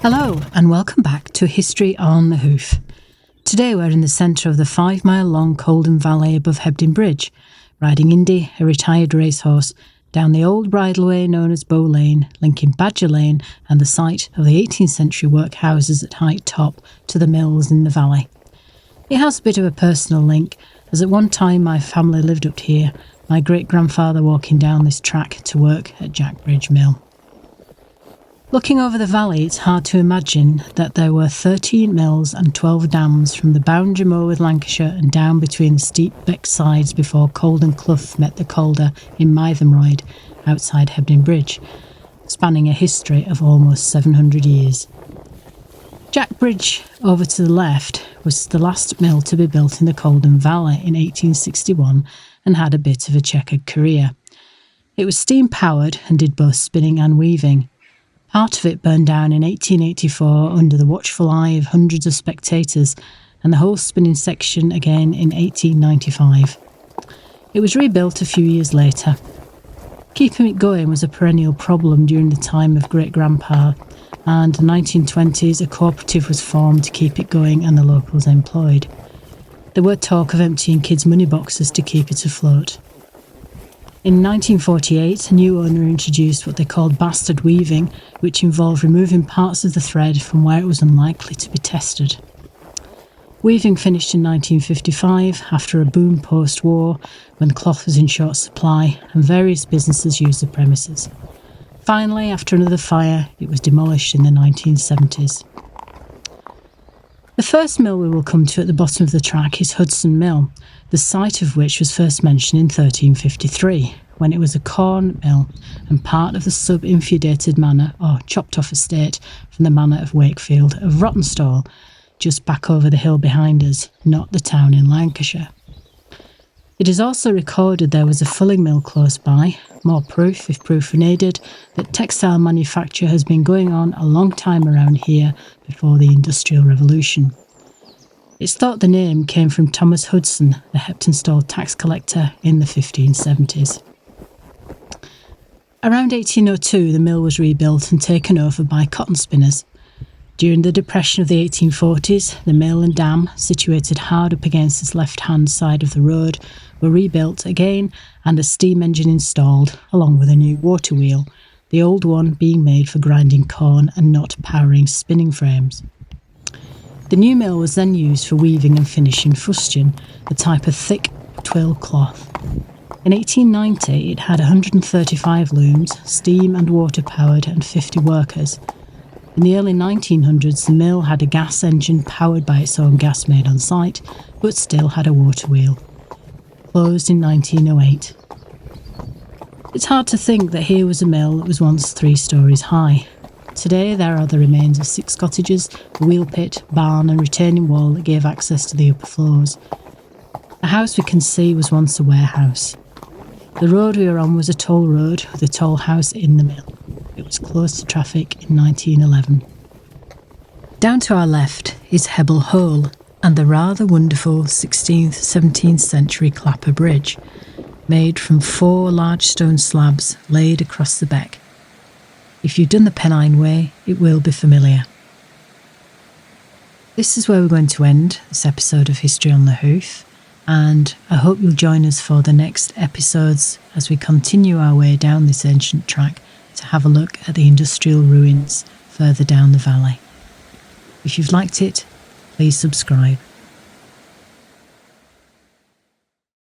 Hello and welcome back to History on the Hoof. Today we're in the centre of the 5-mile long Colden Valley above Hebden Bridge, riding Indy, a retired racehorse, down the old bridleway known as Bow Lane, linking Badger Lane and the site of the 18th century workhouses at Height Top to the mills in the valley. It has a bit of a personal link, as at one time my family lived up here, my great-grandfather walking down this track to work at Jack Bridge Mill. Looking over the valley, it's hard to imagine that there were 13 mills and 12 dams from the boundary moor with Lancashire and down between the steep beck sides before Colden Clough met the Calder in Mythenroyd outside Hebden Bridge, spanning a history of almost 700 years. Jack Bridge, over to the left, was the last mill to be built in the Colden Valley in 1861 and had a bit of a checkered career. It was steam-powered and did both spinning and weaving. Part of it burned down in 1884 under the watchful eye of hundreds of spectators, and the whole spinning section again in 1895. It was rebuilt a few years later. Keeping it going was a perennial problem during the time of Great-Grandpa, and in the 1920s a cooperative was formed to keep it going and the locals employed. There were talk of emptying kids' money boxes to keep it afloat. In 1948, a new owner introduced what they called bastard weaving, which involved removing parts of the thread from where it was unlikely to be tested. Weaving finished in 1955 after a boom post-war when cloth was in short supply and various businesses used the premises. Finally, after another fire, it was demolished in the 1970s. The first mill we will come to at the bottom of the track is Hudson Mill, the site of which was first mentioned in 1353, when it was a corn mill and part of the sub-infeudated manor or chopped-off estate from the manor of Wakefield of Heptonstall, just back over the hill behind us, not the town in Lancashire. It is also recorded there was a fulling mill close by, more proof, if proof were needed, that textile manufacture has been going on a long time around here before the Industrial Revolution. It's thought the name came from Thomas Hudson, the Heptonstall tax collector in the 1570s. Around 1802, the mill was rebuilt and taken over by cotton spinners. During the Depression of the 1840s, the mill and dam, situated hard up against its left-hand side of the road, were rebuilt again and a steam engine installed, along with a new water wheel, the old one being made for grinding corn and not powering spinning frames. The new mill was then used for weaving and finishing fustian, a type of thick twill cloth. In 1890, it had 135 looms, steam and water powered, and 50 workers. In the early 1900s, the mill had a gas engine powered by its own gas made on site, but still had a water wheel. Closed in 1908. It's hard to think that here was a mill that was once 3 stories high. Today there are the remains of 6 cottages, a wheel pit, barn and retaining wall that gave access to the upper floors. The house we can see was once a warehouse. The road we were on was a toll road with a toll house in the mill. It was closed to traffic in 1911. Down to our left is Hebble Hole and the rather wonderful 16th, 17th century clapper bridge, made from 4 large stone slabs laid across the beck. If you've done the Pennine Way, it will be familiar. This is where we're going to end this episode of History on the Hoof, and I hope you'll join us for the next episodes as we continue our way down this ancient track to have a look at the industrial ruins further down the valley. If you've liked it, please subscribe.